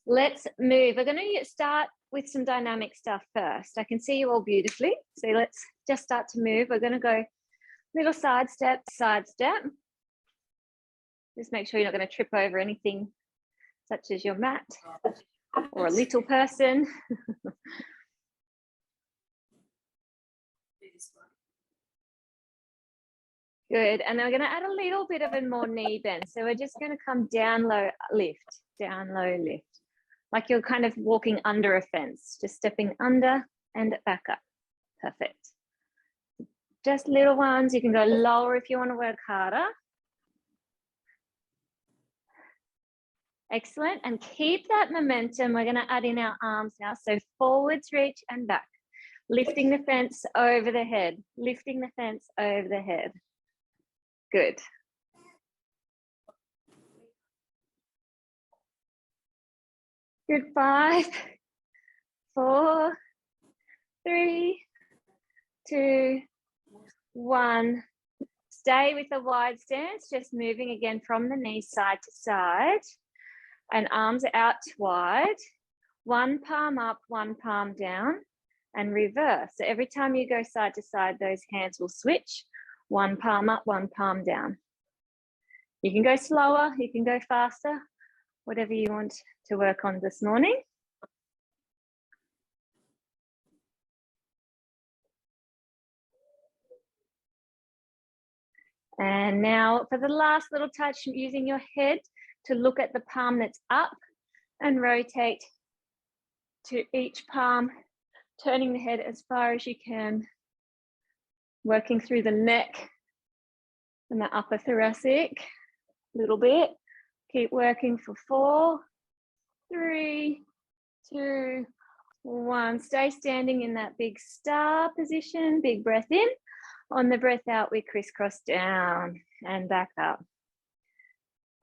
Let's move. We're going to start with some dynamic stuff first. I can see you all beautifully. So let's just start to move. We're going to go little side step, side step. Just make sure you're not going to trip over anything such as your mat or a little person. Good. And then we're going to add a little bit of a more knee bend. So we're just going to come down, low, lift, down, low, lift. Like you're kind of walking under a fence, just stepping under and back up. Perfect. Just little ones. You can go lower if you want to work harder. Excellent. And keep that momentum. We're going to add in our arms now. So forwards, reach and back. Lifting the fence over the head. Lifting the fence over the head. Good. Good. 5, 4, 3, 2, 1. Stay with a wide stance, just moving again from the knees side to side and arms out wide. One palm up, one palm down and reverse. So every time you go side to side, those hands will switch. One palm up, one palm down. You can go slower, you can go faster, whatever you want to work on this morning. And now for the last little touch, using your head to look at the palm that's up and rotate to each palm, turning the head as far as you can, working through the neck and the upper thoracic a little bit. Keep working for 4, 3, 2, 1. Stay standing in that big star position, big breath in. On the breath out, we crisscross down and back up.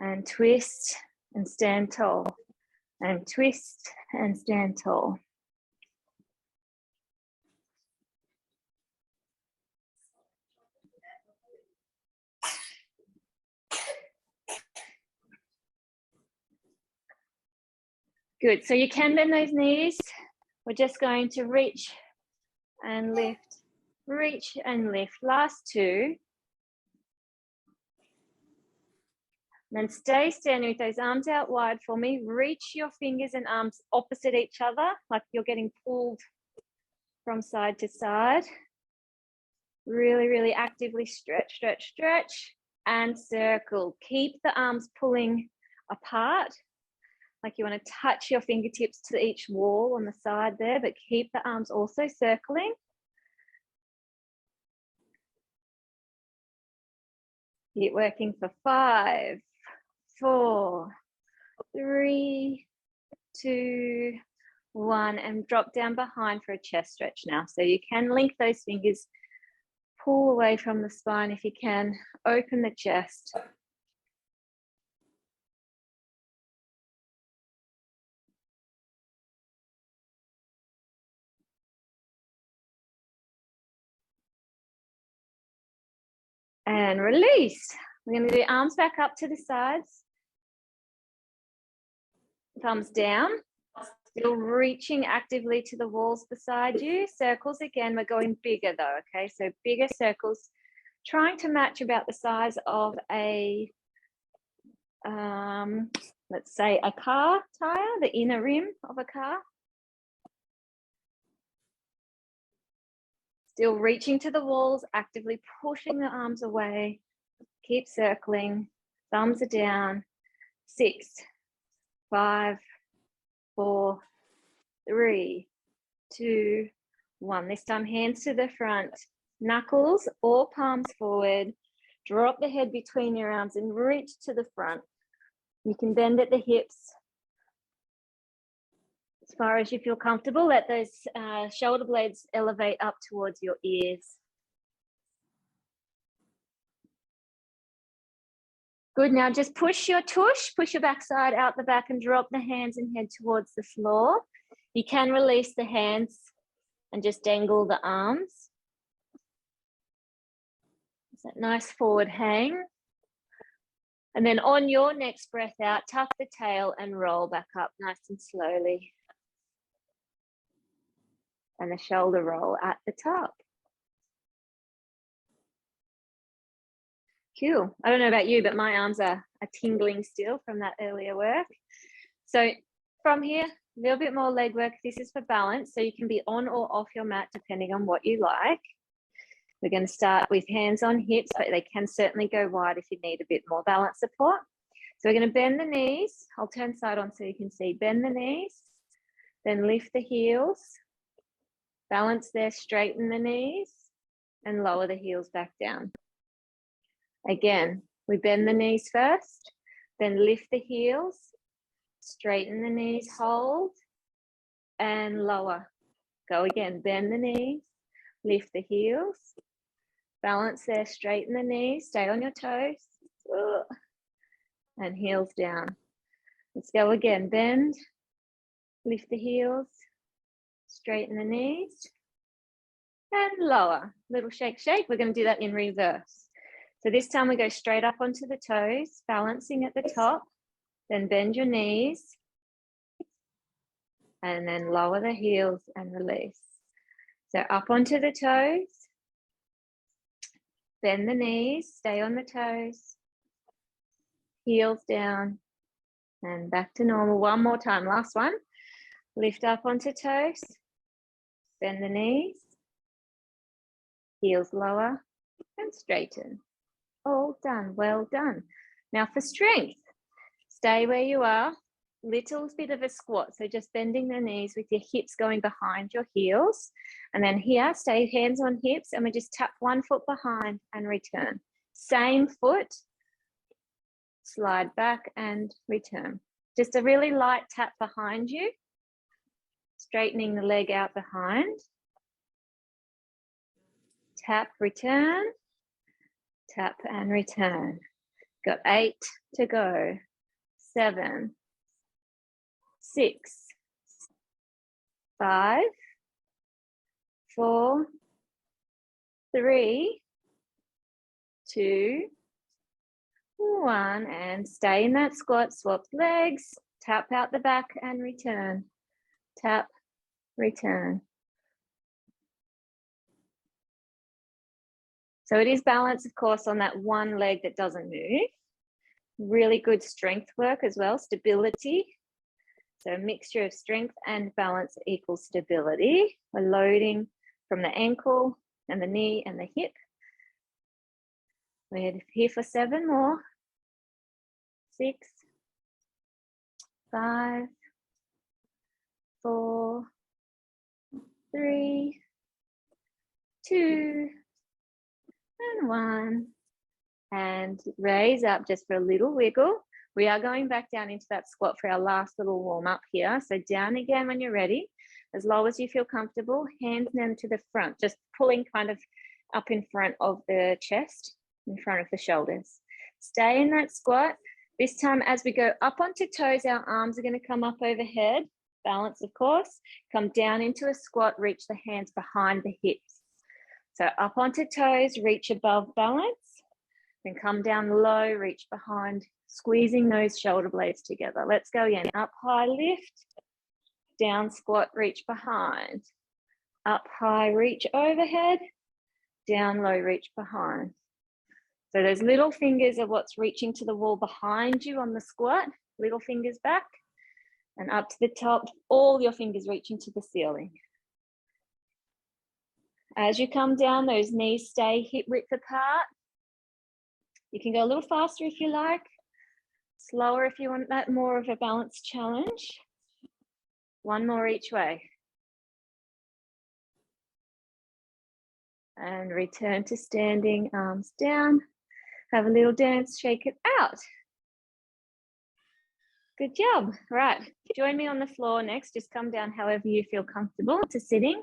And twist and stand tall. And twist and stand tall. Good. So you can bend those knees. We're just going to reach and lift. Reach and lift. Last 2. Then stay standing with those arms out wide for me. Reach your fingers and arms opposite each other, like you're getting pulled from side to side. Really, really actively stretch, stretch, stretch, and circle. Keep the arms pulling apart, like you want to touch your fingertips to each wall on the side there, but keep the arms also circling. Keep working for 5, 4, 3, 2, 1, and drop down behind for a chest stretch now. So you can link those fingers, pull away from the spine if you can, open the chest. And release. We're going to do arms back up to the sides. Thumbs down. Still reaching actively to the walls beside you. Circles again. We're going bigger though, okay? So bigger circles. Trying to match about the size of a, let's say a car tire, the inner rim of a car. Still reaching to the walls, actively pushing the arms away. Keep circling. Thumbs are down. 6, 5, 4, 3, 2, 1. This time hands to the front. Knuckles or palms forward. Drop the head between your arms and reach to the front. You can bend at the hips as far as you feel comfortable. Let those shoulder blades elevate up towards your ears. Good. Now just push your tush, push your backside out the back and drop the hands and head towards the floor. You can release the hands and just dangle the arms. It's that nice forward hang. And then on your next breath out, tuck the tail and roll back up nice and slowly. And the shoulder roll at the top. Cool. I don't know about you, but my arms are tingling still from that earlier work. So from here, a little bit more leg work. This is for balance, so you can be on or off your mat depending on what you like. We're going to start with hands on hips, but they can certainly go wide if you need a bit more balance support. So we're going to bend the knees. I'll turn side on so you can see. Bend the knees, then lift the heels. Balance there, straighten the knees, and lower the heels back down. Again, we bend the knees first, then lift the heels, straighten the knees, hold, and lower. Go again, bend the knees, lift the heels, balance there, straighten the knees, stay on your toes, and heels down. Let's go again, bend, lift the heels, straighten the knees, and lower. Little shake, shake. We're going to do that in reverse. So this time we go straight up onto the toes, balancing at the top, then bend your knees, and then lower the heels and release. So up onto the toes, bend the knees, stay on the toes, heels down, and back to normal. One more time, last one. Lift up onto toes, bend the knees, heels lower, and straighten. All done, well done. Now for strength, stay where you are, little bit of a squat. So just bending the knees with your hips going behind your heels. And then here, stay hands on hips, and we just tap one foot behind and return. Same foot, slide back and return. Just a really light tap behind you, straightening the leg out behind. Tap, return, tap and return. Got 8 to go. 7, 6, 5, 4, 3, 2, 1, and stay in that squat. Swap legs, tap out the back and return. Tap, return. So it is balance, of course, on that one leg that doesn't move. Really good strength work as well, stability. So a mixture of strength and balance equals stability. We're loading from the ankle and the knee and the hip. We're here for 7 more. 6, 5, 4, 3, 2, and 1. And raise up just for a little wiggle. We are going back down into that squat for our last little warm up here. So down again when you're ready, as low as you feel comfortable, hands then to the front, just pulling kind of up in front of the chest, in front of the shoulders. Stay in that squat. This time as we go up onto toes, our arms are going to come up overhead, balance of course, come down into a squat, reach the hands behind the hips. So up onto toes, reach above balance, then come down low, reach behind, squeezing those shoulder blades together. Let's go again. Up high, lift, down squat, reach behind. Up high, reach overhead, down low, reach behind. So those little fingers are what's reaching to the wall behind you on the squat, little fingers back, and up to the top, all your fingers reaching to the ceiling. As you come down, those knees stay hip width apart. You can go a little faster if you like, slower if you want that more of a balance challenge. 1 more each way. And return to standing, arms down. Have a little dance, shake it out. Good job. Right, join me on the floor next. Just come down however you feel comfortable to sitting.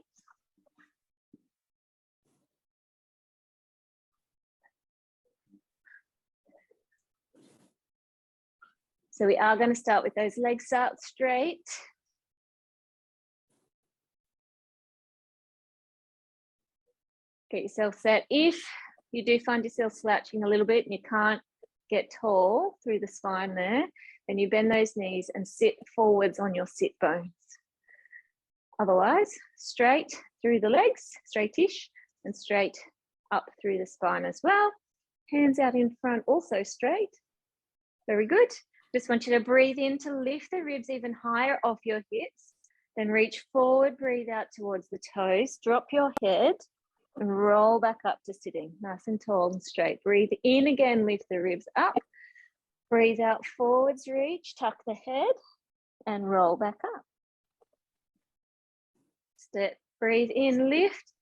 So we are going to start with those legs out straight. Get yourself set. If you do find yourself slouching a little bit and you can't get tall through the spine there, then you bend those knees and sit forwards on your sit bones. Otherwise, straight through the legs, straightish, and straight up through the spine as well. Hands out in front, also straight. Very good. Just want you to breathe in to lift the ribs even higher off your hips. Then reach forward, breathe out towards the toes. Drop your head and roll back up to sitting, nice and tall and straight. Breathe in again, lift the ribs up. Breathe out, forwards reach, tuck the head and roll back up. Step, breathe in, lift,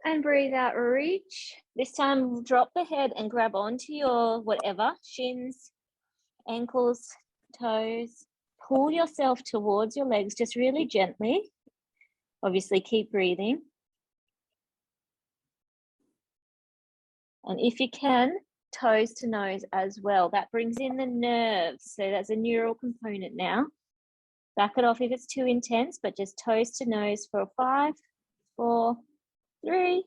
and breathe out, reach. This time, drop the head and grab onto your whatever, shins, ankles, toes. Pull yourself towards your legs, just really gently. Obviously, keep breathing. And if you can, toes to nose as well. That brings in the nerves. So that's a neural component now. Back it off if it's too intense, but just toes to nose for 5, 4, 3,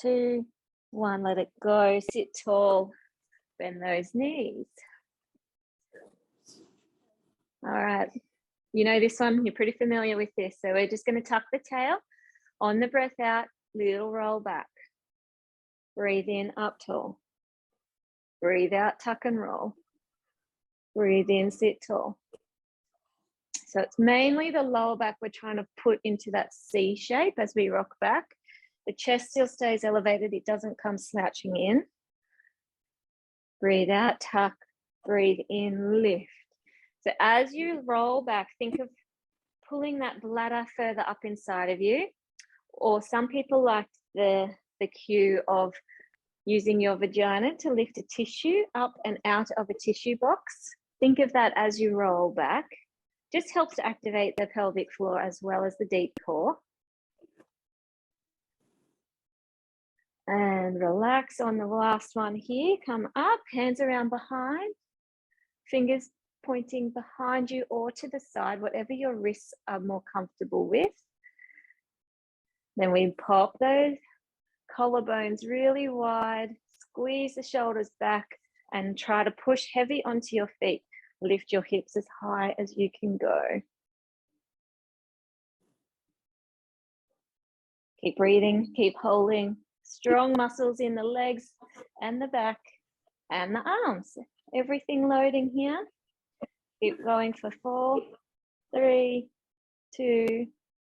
2, 1. Let it go. Sit tall. Bend those knees. All right. You know this one. You're pretty familiar with this. So we're just going to tuck the tail. On the breath out, little roll back. Breathe in, up tall. Breathe out, tuck and roll. Breathe in, sit tall. So it's mainly the lower back we're trying to put into that C shape as we rock back. The chest still stays elevated. It doesn't come slouching in. Breathe out, tuck. Breathe in, lift. So as you roll back, think of pulling that bladder further up inside of you. Or some people like the cue of using your vagina to lift a tissue up and out of a tissue box. Think of that as you roll back. Just helps to activate the pelvic floor as well as the deep core. And relax on the last one here. Come up, hands around behind, fingers pointing behind you or to the side, whatever your wrists are more comfortable with. Then we pop those collarbones really wide, squeeze the shoulders back and try to push heavy onto your feet. Lift your hips as high as you can go. Keep breathing, keep holding. Strong muscles in the legs and the back and the arms. Everything loading here. Keep going for 4, 3, 2,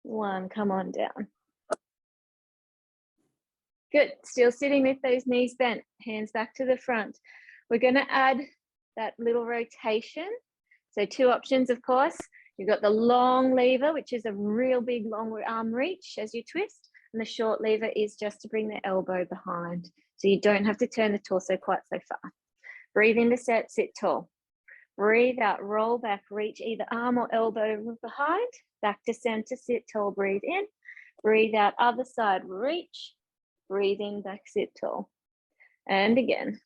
1. Come on down. Good. Still sitting with those knees bent, hands back to the front. We're going to add that little rotation. So 2 options, of course. You've got the long lever, which is a real big long arm reach as you twist. And the short lever is just to bring the elbow behind. So you don't have to turn the torso quite so far. Breathe in to set, sit tall. Breathe out, roll back, reach either arm or elbow behind. Back to center, sit tall, breathe in. Breathe out, other side, reach. Breathe in, back, sit tall. And again.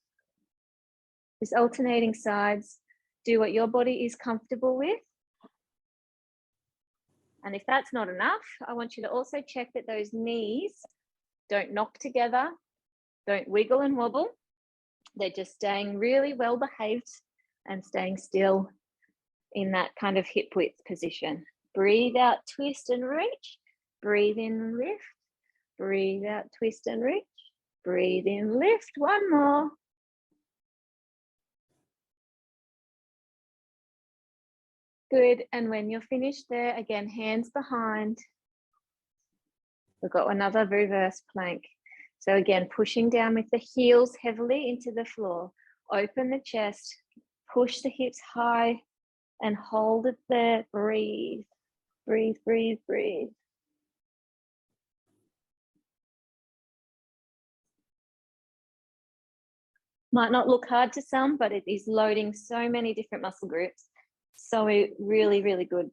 Just alternating sides. Do what your body is comfortable with. And if that's not enough, I want you to also check that those knees don't knock together, don't wiggle and wobble. They're just staying really well behaved and staying still in that kind of hip width position. Breathe out, twist and reach. Breathe in, lift. Breathe out, twist and reach. Breathe in, lift. One more. Good. And when you're finished there, again, hands behind. We've got another reverse plank. So again, pushing down with the heels heavily into the floor. Open the chest, push the hips high and hold it there. Breathe, breathe, breathe, breathe. Might not look hard to some, but it is loading so many different muscle groups. So really, really good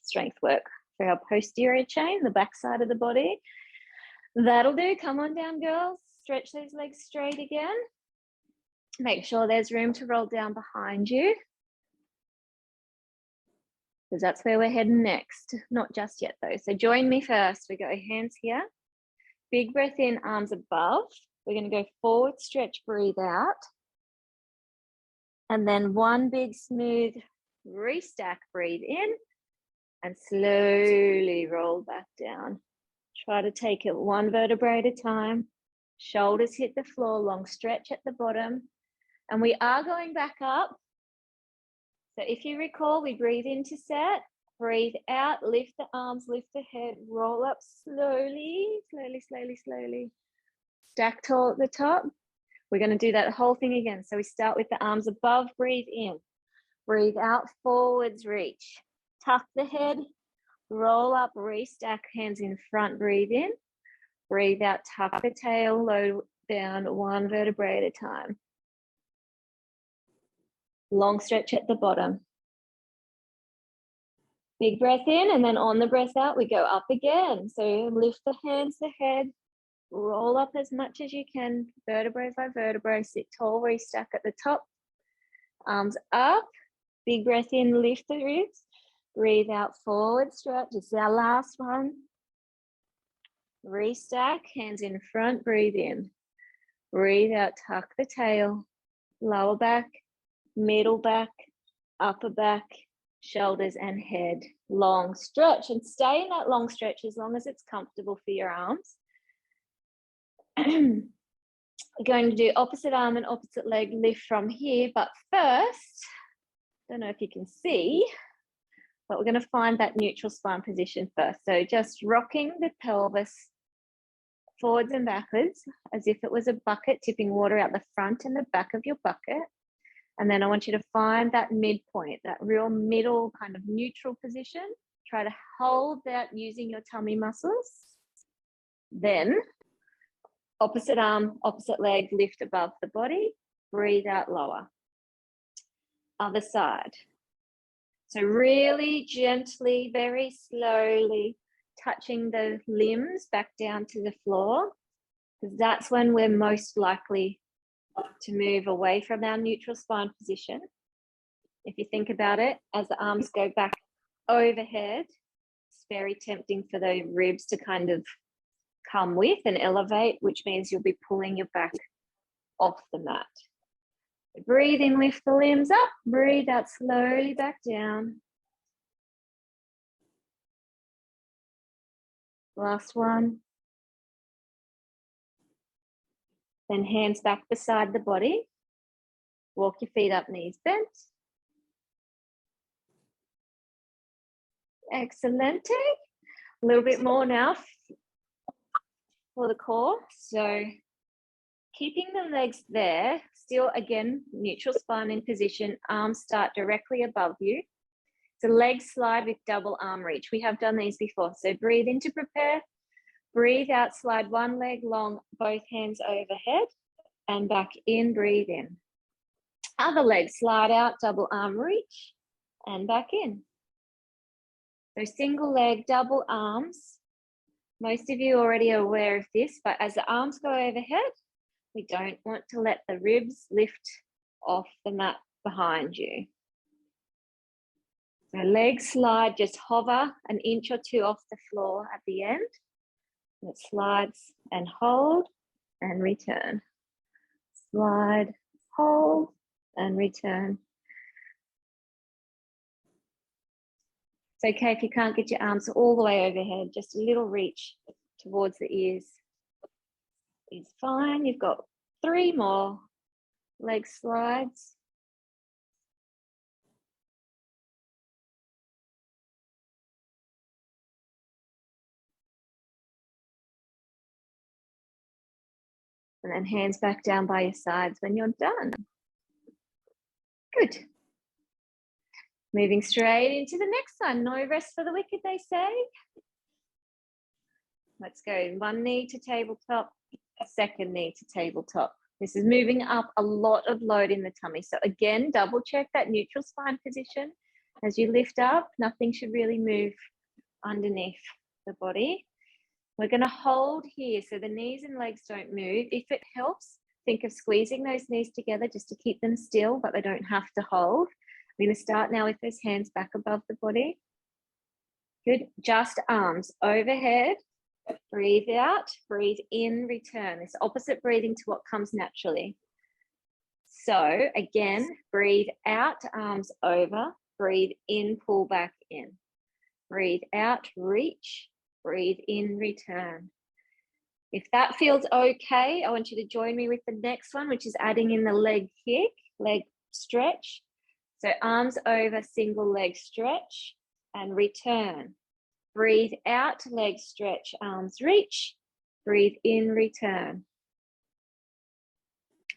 strength work for our posterior chain, the back side of the body. That'll do. Come on down, girls. Stretch those legs straight again. Make sure there's room to roll down behind you, because that's where we're heading next. Not just yet though. So join me first. We go hands here. Big breath in, arms above. We're going to go forward, stretch, breathe out. And then one big smooth restack, breathe in and slowly roll back down. Try to take it one vertebrae at a time. Shoulders hit the floor, long stretch at the bottom. And we are going back up. So if you recall, we breathe in to set, breathe out, lift the arms, lift the head, roll up slowly, slowly, slowly, slowly. Stack tall at the top. We're going to do that whole thing again. So we start with the arms above, breathe in, breathe out, forwards, reach. Tuck the head, roll up, restack, hands in front, breathe in, breathe out, tuck the tail, low down, one vertebrae at a time. Long stretch at the bottom. Big breath in, and then on the breath out, we go up again. So lift the hands, the head, roll up as much as you can, vertebrae by vertebrae, sit tall, restack at the top. Arms up, big breath in, lift the ribs, breathe out, forward stretch. This is our last one. Restack, hands in front, breathe in. Breathe out, tuck the tail, lower back, middle back, upper back, shoulders and head. Long stretch, and stay in that long stretch as long as it's comfortable for your arms. We're going to do opposite arm and opposite leg lift from here, but first, don't know if you can see, but we're going to find that neutral spine position first. So just rocking the pelvis forwards and backwards as if it was a bucket, tipping water out the front and the back of your bucket. And then I want you to find that midpoint, that real middle kind of neutral position. Try to hold that using your tummy muscles. Then opposite arm, opposite leg, lift above the body, breathe out, lower. Other side. So really gently, very slowly touching the limbs back down to the floor, because that's when we're most likely to move away from our neutral spine position. If you think about it, as the arms go back overhead, it's very tempting for the ribs to kind of come with and elevate, which means you'll be pulling your back off the mat. Breathe in, lift the limbs up, breathe out slowly back down. Last one. Then hands back beside the body. Walk your feet up, knees bent. Excellent. A little bit more now for the core. So keeping the legs there, still again, neutral spine in position, arms start directly above you. So leg slide with double arm reach. We have done these before. So breathe in to prepare. Breathe out, slide one leg long, both hands overhead and back in, breathe in. Other leg, slide out, double arm reach and back in. So single leg, double arms. Most of you already are aware of this, but as the arms go overhead, we don't want to let the ribs lift off the mat behind you. So leg slide, just hover an inch or two off the floor at the end. And it slides and hold and return. Slide, hold and return. It's okay if you can't get your arms all the way overhead, just a little reach towards the ears is fine. You've got 3 more leg slides. And then hands back down by your sides when you're done. Good. Moving straight into the next one. No rest for the wicked, they say. Let's go. One knee to tabletop, a second knee to tabletop. This is moving up a lot of load in the tummy. So again, double check that neutral spine position. As you lift up, nothing should really move underneath the body. We're going to hold here so the knees and legs don't move. If it helps, think of squeezing those knees together just to keep them still, but they don't have to hold. We're going to start now with those hands back above the body. Good. Just arms overhead. Breathe out, breathe in, return. This opposite breathing to what comes naturally. So again, breathe out, arms over, breathe in, pull back in. Breathe out, reach, breathe in, return. If that feels okay, I want you to join me with the next one, which is adding in the leg kick, leg stretch. So arms over, single leg stretch and return. Breathe out, leg stretch, arms reach, breathe in, return.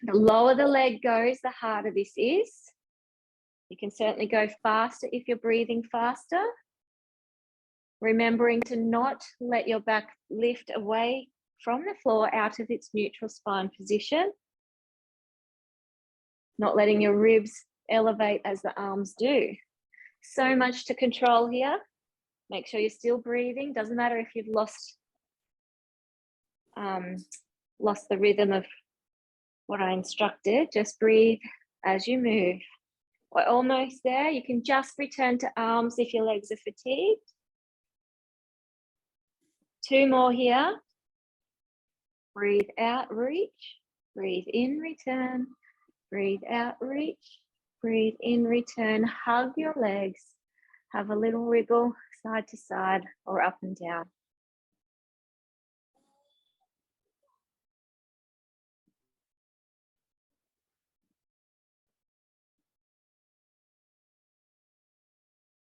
The lower the leg goes, the harder this is. You can certainly go faster if you're breathing faster. Remembering to not let your back lift away from the floor out of its neutral spine position. Not letting your ribs elevate as the arms do. So much to control here. Make sure you're still breathing. Doesn't matter if you've lost the rhythm of what I instructed. Just breathe as you move. We're almost there. You can just return to arms if your legs are fatigued. 2 more here. Breathe out, reach. Breathe in, return. Breathe out, reach. Breathe in, return. Hug your legs. Have a little wiggle side to side or up and down.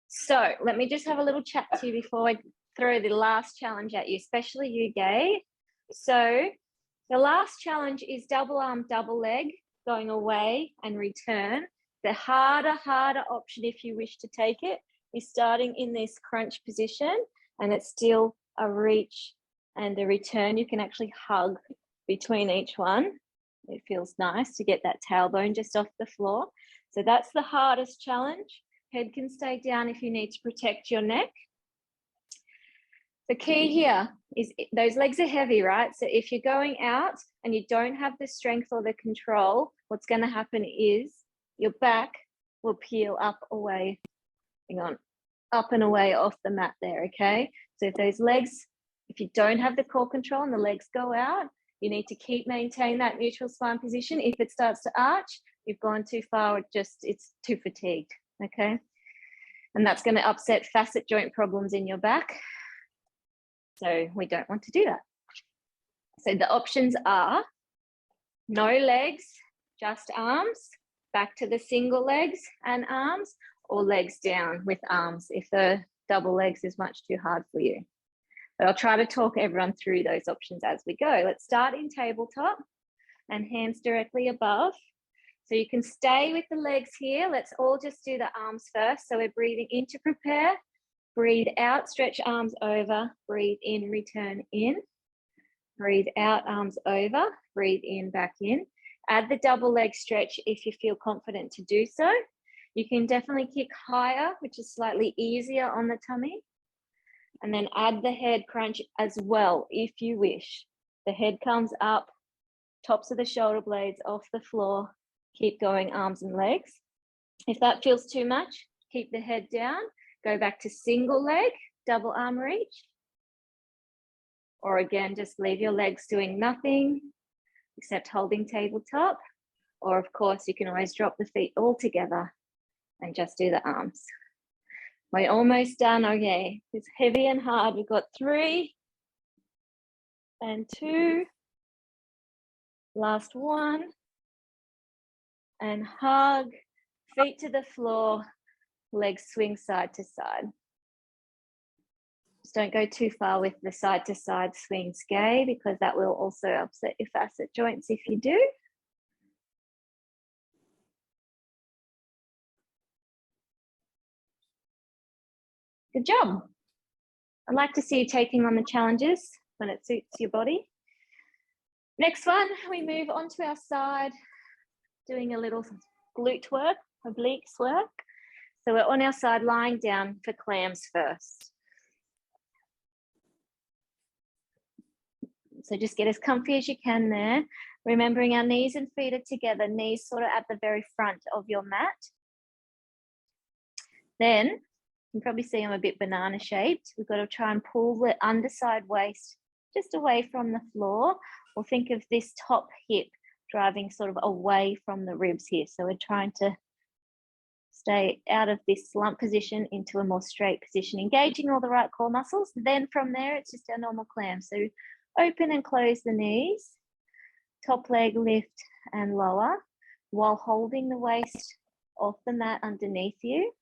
So let me just have a little chat to you before I throw the last challenge at you, especially you, Gay. So the last challenge is double arm, double leg, going away and return. The harder option, if you wish to take it, is starting in this crunch position, and it's still a reach and a return. You can actually hug between each one. It feels nice to get that tailbone just off the floor. So that's the hardest challenge. Head can stay down if you need to protect your neck. The key here is those legs are heavy, right? So if you're going out and you don't have the strength or the control, what's going to happen is your back will peel up away, up and away off the mat there, okay? So if those legs, if you don't have the core control and the legs go out, you need to maintain that neutral spine position. If it starts to arch, you've gone too far, it's too fatigued, okay? And that's going to upset facet joint problems in your back. So we don't want to do that. So the options are no legs, just arms, back to the single legs and arms, or legs down with arms if the double legs is much too hard for you. But I'll try to talk everyone through those options as we go. Let's start in tabletop and hands directly above. So you can stay with the legs here. Let's all just do the arms first. So we're breathing in to prepare. Breathe out, stretch arms over. Breathe in, return in. Breathe out, arms over. Breathe in, back in. Add the double leg stretch if you feel confident to do so. You can definitely kick higher, which is slightly easier on the tummy. And then add the head crunch as well, if you wish. The head comes up, tops of the shoulder blades off the floor. Keep going, arms and legs. If that feels too much, keep the head down. Go back to single leg, double arm reach. Or again, just leave your legs doing nothing except holding tabletop. Or of course, you can always drop the feet all together and just do the arms. We're almost done. Okay, it's heavy and hard. We've got 3 and 2. Last one. And hug, feet to the floor, legs swing side to side. Just don't go too far with the side to side swings, Gay, because that will also upset your facet joints if you do. Good job. I'd like to see you taking on the challenges when it suits your body. Next one, we move on to our side, doing a little glute work, obliques work. So we're on our side, lying down for clams first. So just get as comfy as you can there. Remembering our knees and feet are together, knees sort of at the very front of your mat. Then you can probably see I'm a bit banana shaped. We've got to try and pull the underside waist just away from the floor, or think of this top hip driving sort of away from the ribs here. So we're trying to stay out of this slump position into a more straight position, engaging all the right core muscles. Then from there, it's just our normal clam. So open and close the knees, top leg lift and lower, while holding the waist off the mat underneath you.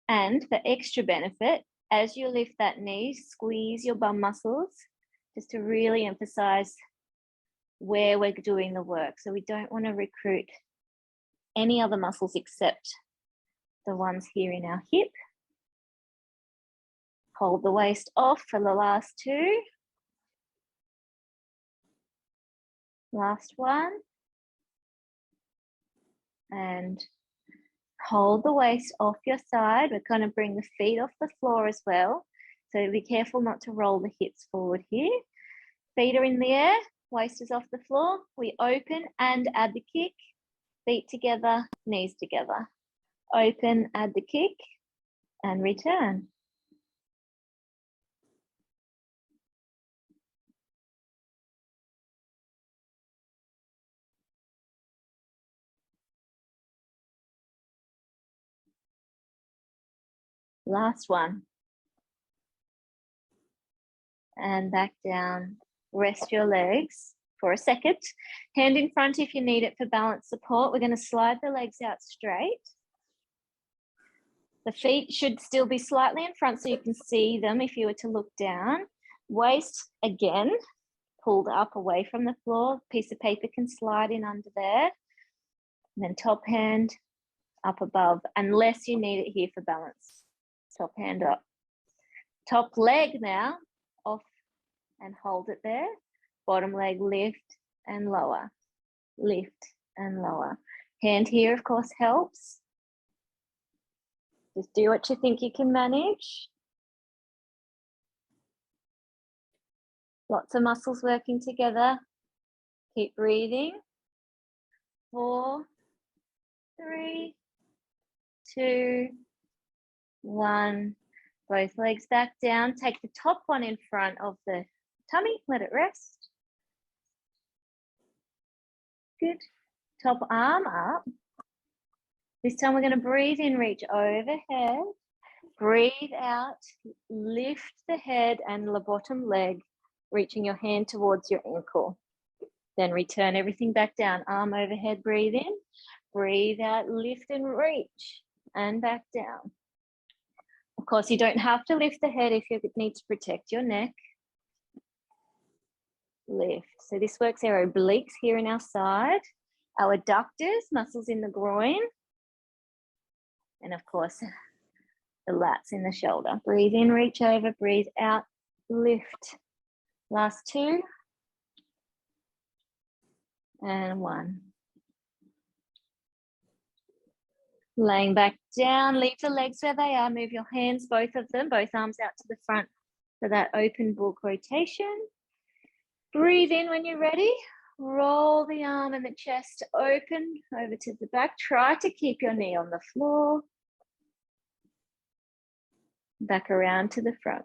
And for extra benefit, as you lift that knee, squeeze your bum muscles just to really emphasize where we're doing the work. So we don't want to recruit any other muscles except the ones here in our hip. Hold the waist off for the last two. Last one. And hold the waist off your side. We're going to bring the feet off the floor as well. So be careful not to roll the hips forward here. Feet are in the air, waist is off the floor. We open and add the kick. Feet together, knees together. Open, add the kick, and return. Last one. And back down. Rest your legs for a second. Hand in front if you need it for balance support. We're going to slide the legs out straight. The feet should still be slightly in front so you can see them if you were to look down. Waist again, pulled up away from the floor. Piece of paper can slide in under there. And then top hand up above, unless you need it here for balance. Top hand up. Top leg now, off and hold it there. Bottom leg lift and lower. Lift and lower. Hand here, of course, helps. Just do what you think you can manage. Lots of muscles working together. Keep breathing. 4, 3, 2, 1. Both legs back down. Take the top one in front of the tummy. Let it rest. Good. Top arm up. This time we're going to breathe in, reach overhead. Breathe out, lift the head and the bottom leg, reaching your hand towards your ankle. Then return everything back down. Arm overhead, breathe in. Breathe out, lift and reach, and back down. Of course, you don't have to lift the head if you need to protect your neck. Lift. So this works our obliques here in our side, our adductors, muscles in the groin, and of course, the lats in the shoulder. Breathe in, reach over, breathe out, lift. Last 2. And 1. Laying back down, leave the legs where they are. Move your hands, both of them, both arms out to the front for that open book rotation. Breathe in when you're ready. Roll the arm and the chest open over to the back. Try to keep your knee on the floor. Back around to the front.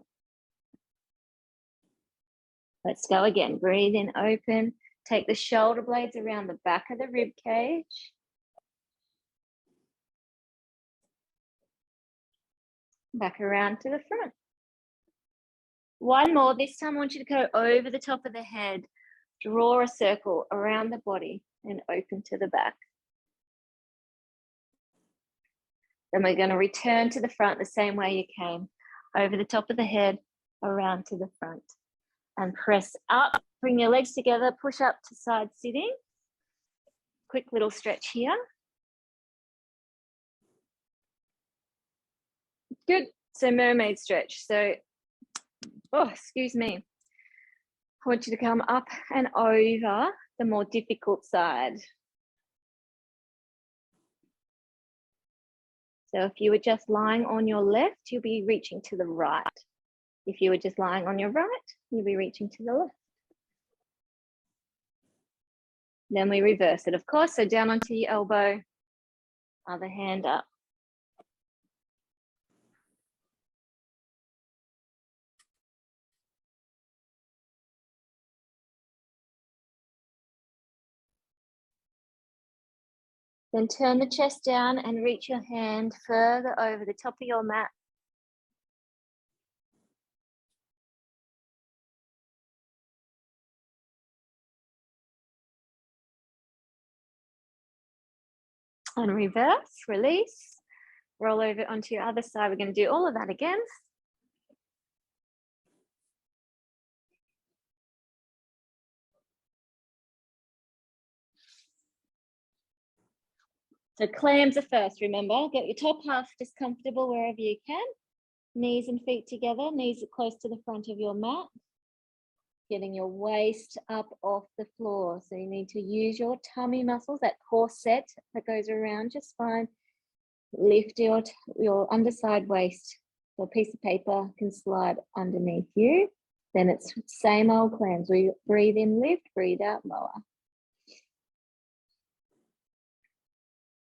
Let's go again. Breathe in, open. Take the shoulder blades around the back of the rib cage. Back around to the front. One more. This time I want you to go over the top of the head. Draw a circle around the body and open to the back. Then we're going to return to the front the same way you came. Over the top of the head, around to the front. And press up. Bring your legs together. Push up to side sitting. Quick little stretch here. Good. So mermaid stretch. So, oh, excuse me. I want you to come up and over the more difficult side. So if you were just lying on your left, you'll be reaching to the right. If you were just lying on your right, you'll be reaching to the left. Then we reverse it, of course. So down onto your elbow, other hand up. Then turn the chest down and reach your hand further over the top of your mat. And reverse, release, roll over onto your other side. We're going to do all of that again. So clams are first, remember. Get your top half just comfortable wherever you can. Knees and feet together, knees close to the front of your mat. Getting your waist up off the floor. So you need to use your tummy muscles, that corset that goes around your spine. Lift your underside waist. So a piece of paper can slide underneath you. Then it's same old clams. We breathe in, lift, breathe out, lower.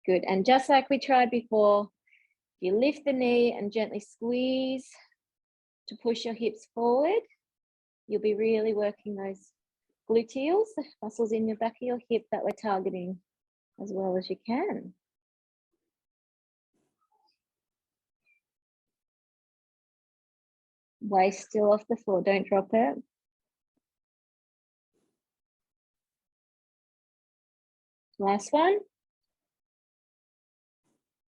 Good, and just like we tried before, you lift the knee and gently squeeze to push your hips forward. You'll be really working those gluteals, the muscles in your back of your hip that we're targeting as well as you can. Waist still off the floor, don't drop it. Last one.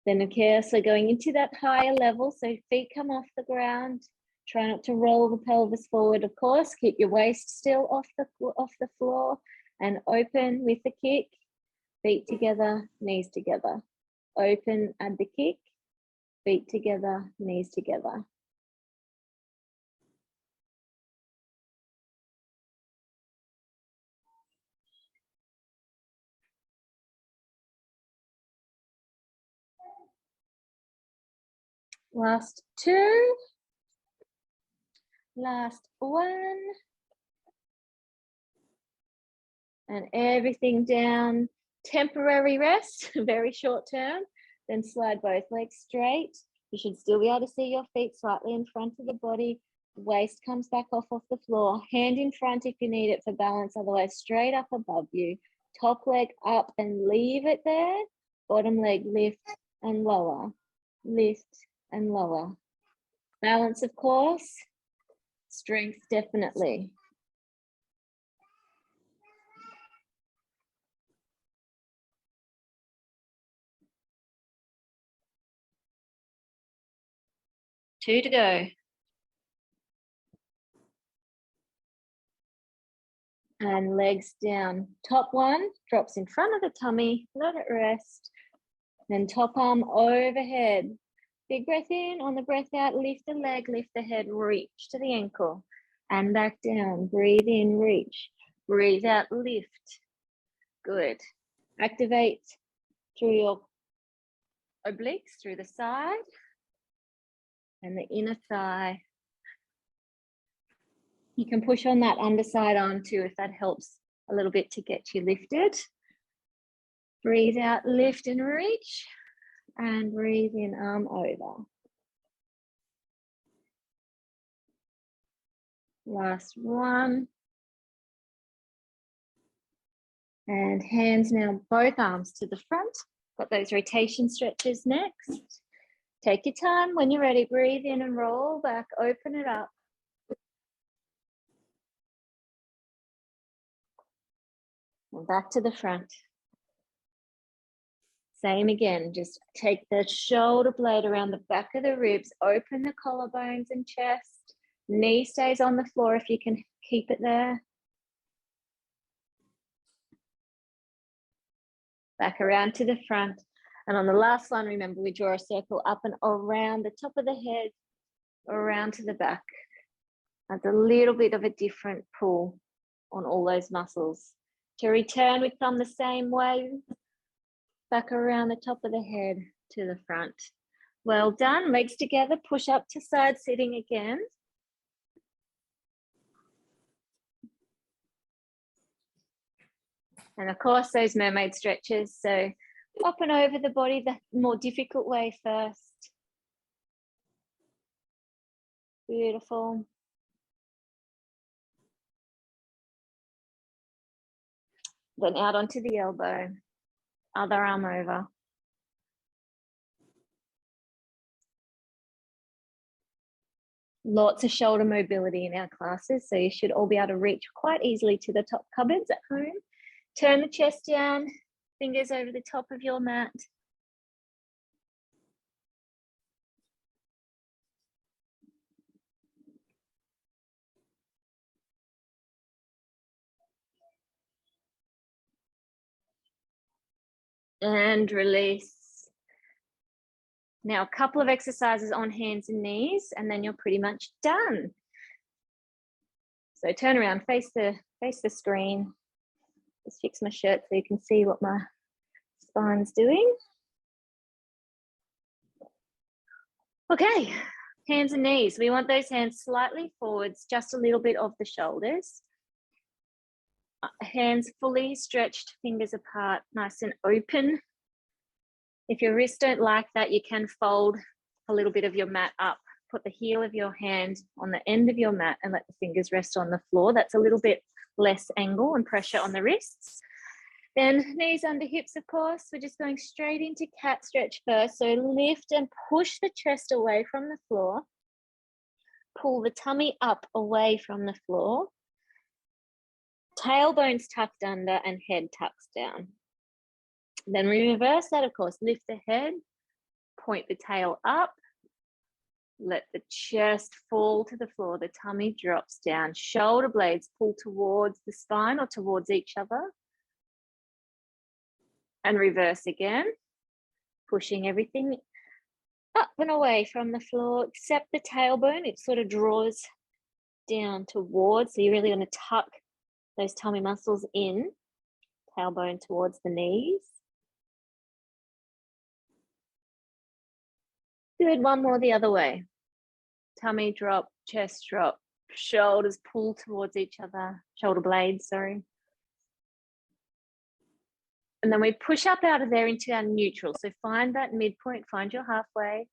Then okay, so going into that higher level, so feet come off the ground. Try not to roll the pelvis forward, of course. Keep your waist still off the floor and open with the kick. Feet together, knees together. Open at the kick, feet together, knees together. Last two. Last one. And everything down. Temporary rest, very short term. Then slide both legs straight. You should still be able to see your feet slightly in front of the body. Waist comes back off the floor. Hand in front if you need it for balance, otherwise straight up above you. Top leg up and leave it there. Bottom leg lift and lower. Lift and lower. Balance, of course. Strength, definitely. Two to go. And legs down. Top one drops in front of the tummy. Let it rest. Then top arm overhead. Big breath in. On the breath out, lift the leg, lift the head, reach to the ankle. And back down. Breathe in, reach. Breathe out, lift. Good. Activate through your obliques, through the side. And the inner thigh. You can push on that underside arm too if that helps a little bit to get you lifted. Breathe out, lift and reach. And breathe in, arm over. Last one. And hands now, both arms to the front. Got those rotation stretches next. Take your time. When you're ready, breathe in and roll back, open it up. And back to the front. Same again, just take the shoulder blade around the back of the ribs, open the collarbones and chest. Knee stays on the floor if you can keep it there. Back around to the front. And on the last one, remember, we draw a circle up and around the top of the head, around to the back. That's a little bit of a different pull on all those muscles. To return, we come the same way, back around the top of the head to the front. Well done, legs together, push up to side sitting again. And of course, those mermaid stretches. So up and over the body, the more difficult way first. Beautiful. Then out onto the elbow. Other arm over. Lots of shoulder mobility in our classes, so you should all be able to reach quite easily to the top cupboards at home. Turn the chest down, fingers over the top of your mat. And release. Now, a couple of exercises on hands and knees, and then you're pretty much done. So turn around, face the screen. Just fix my shirt so you can see what my spine's doing. Okay, hands and knees. We want those hands slightly forwards, just a little bit of the shoulders. Hands fully stretched, fingers apart, nice and open. If your wrists don't like that, you can fold a little bit of your mat up. Put the heel of your hand on the end of your mat and let the fingers rest on the floor. That's a little bit less angle and pressure on the wrists. Then knees under hips, of course. We're just going straight into cat stretch first. So lift and push the chest away from the floor. Pull the tummy up away from the floor. Tailbones tucked under and head tucks down. Then we reverse that, of course. Lift the head, point the tail up. Let the chest fall to the floor. The tummy drops down. Shoulder blades pull towards the spine or towards each other. And reverse again, pushing everything up and away from the floor, except the tailbone. It sort of draws down towards. So you're really going to tuck those tummy muscles in, tailbone towards the knees. Good, one more the other way. Tummy drop, chest drop, shoulders pull towards each other, shoulder blades, sorry. And then we push up out of there into our neutral. So find that midpoint, find your halfway,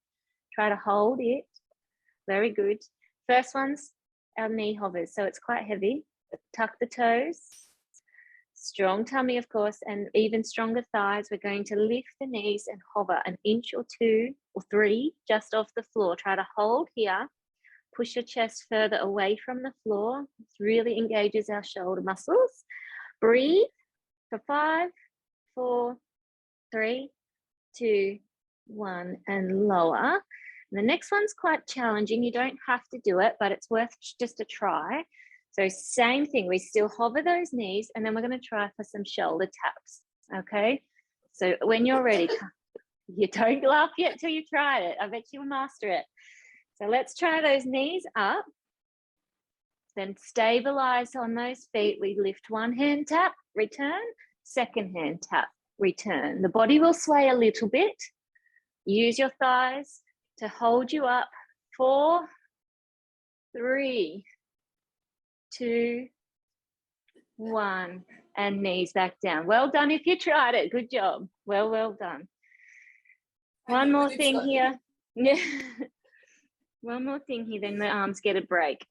try to hold it. Very good. First one's our knee hovers, so it's quite heavy. Tuck the toes, strong tummy, of course, and even stronger thighs. We're going to lift the knees and hover an inch or 2 or 3 just off the floor. Try to hold here. Push your chest further away from the floor. This really engages our shoulder muscles. Breathe for 5, 4, 3, 2, 1, and lower. And the next one's quite challenging. You don't have to do it, but it's worth just a try. So same thing, we still hover those knees, and then we're going to try for some shoulder taps, okay? So when you're ready, you don't laugh yet till you've tried it. I bet you'll master it. So let's try those knees up. Then stabilize on those feet. We lift one hand tap, return, second hand tap, return. The body will sway a little bit. Use your thighs to hold you up. 4, 3, 2, 1, and knees back down. Well done if you tried it. Good job. Well done. One more thing here. One more thing here, then the arms get a break.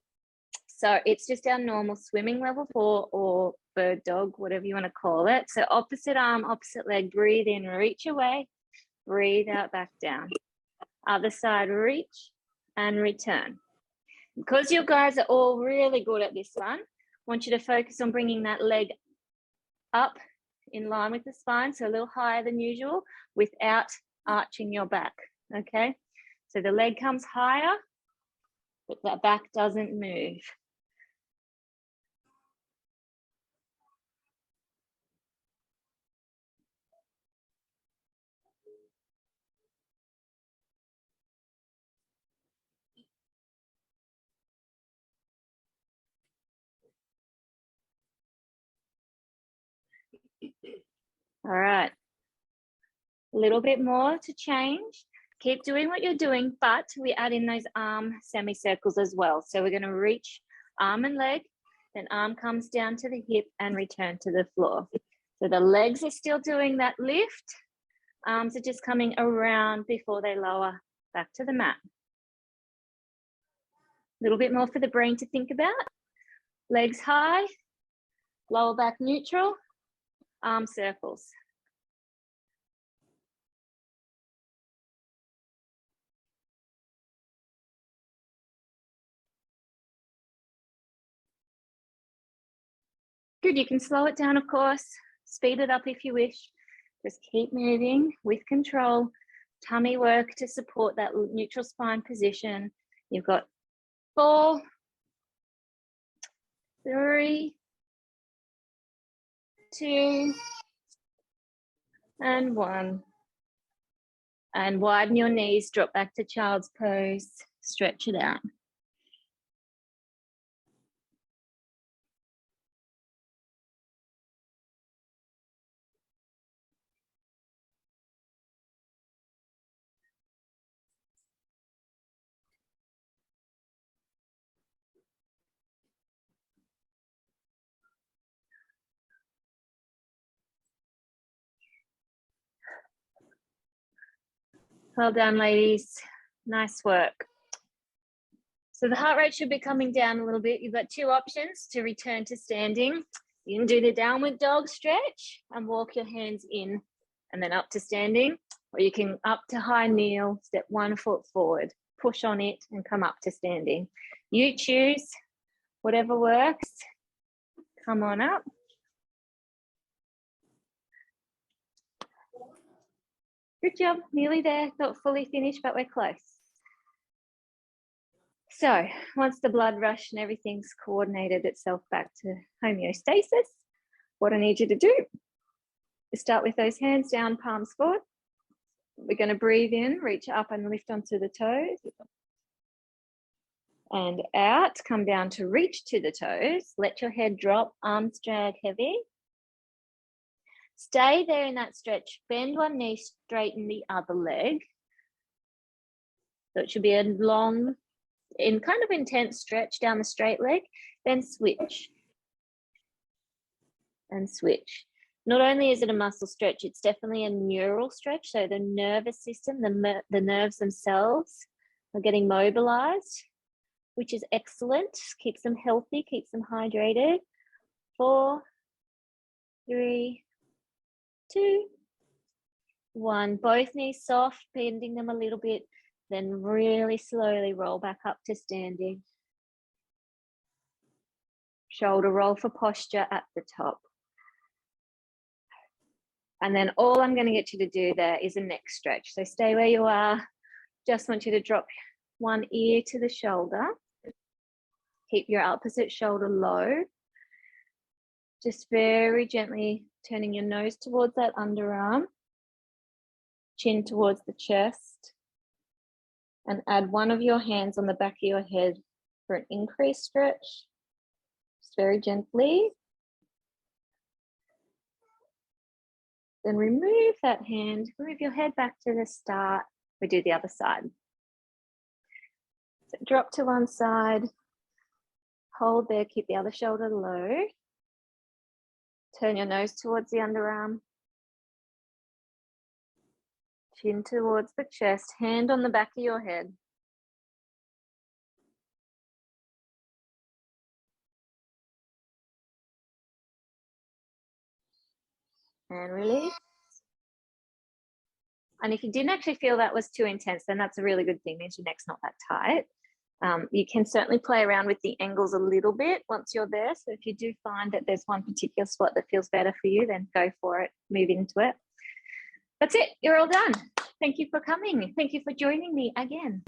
So it's just our normal swimming level 4 or bird dog, whatever you want to call it. So opposite arm, opposite leg, breathe in, reach away, breathe out, back down. Other side, reach and return. Because you guys are all really good at this one, I want you to focus on bringing that leg up in line with the spine, so a little higher than usual, without arching your back, okay? So the leg comes higher, but that back doesn't move. All right, a little bit more to change. Keep doing what you're doing, but we add in those arm semicircles as well. So we're going to reach arm and leg, then arm comes down to the hip and return to the floor. So the legs are still doing that lift. Arms are just coming around before they lower back to the mat. A little bit more for the brain to think about. Legs high, lower back neutral, arm circles. Good, you can slow it down, of course, speed it up if you wish. Just keep moving with control. Tummy work to support that neutral spine position. You've got 4, 3, 2, and 1. And widen your knees, drop back to child's pose, stretch it out. Well done, ladies. Nice work. So the heart rate should be coming down a little bit. You've got 2 options to return to standing. You can do the downward dog stretch and walk your hands in and then up to standing, or you can up to high kneel, step 1 foot forward, push on it and come up to standing. You choose whatever works. Come on up. Good job, nearly there, not fully finished, but we're close. So once the blood rush and everything's coordinated itself back to homeostasis, what I need you to do is start with those hands down, palms forward. We're going to breathe in, reach up and lift onto the toes. And out, come down to reach to the toes. Let your head drop, arms drag heavy. Stay there in that stretch. Bend one knee, straighten the other leg. So it should be a long, in kind of intense stretch down the straight leg. Then switch. And switch. Not only is it a muscle stretch, it's definitely a neural stretch. So the nervous system, the nerves themselves are getting mobilized, which is excellent. Keeps them healthy, keeps them hydrated. 4, 3, 2, 1. Both knees soft, bending them a little bit, then really slowly roll back up to standing. Shoulder roll for posture at the top. And then all I'm going to get you to do there is a neck stretch. So stay where you are. Just want you to drop one ear to the shoulder. Keep your opposite shoulder low. Just very gently turning your nose towards that underarm. Chin towards the chest. And add one of your hands on the back of your head for an increased stretch. Just very gently. Then remove that hand, move your head back to the start. We do the other side. So drop to one side, hold there, keep the other shoulder low. Turn your nose towards the underarm. Chin towards the chest, hand on the back of your head. And release. And if you didn't actually feel that was too intense, then that's a really good thing, means your neck's not that tight. You can certainly play around with the angles a little bit once you're there. So if you do find that there's one particular spot that feels better for you, then go for it, move into it. That's it, you're all done. Thank you for coming. Thank you for joining me again.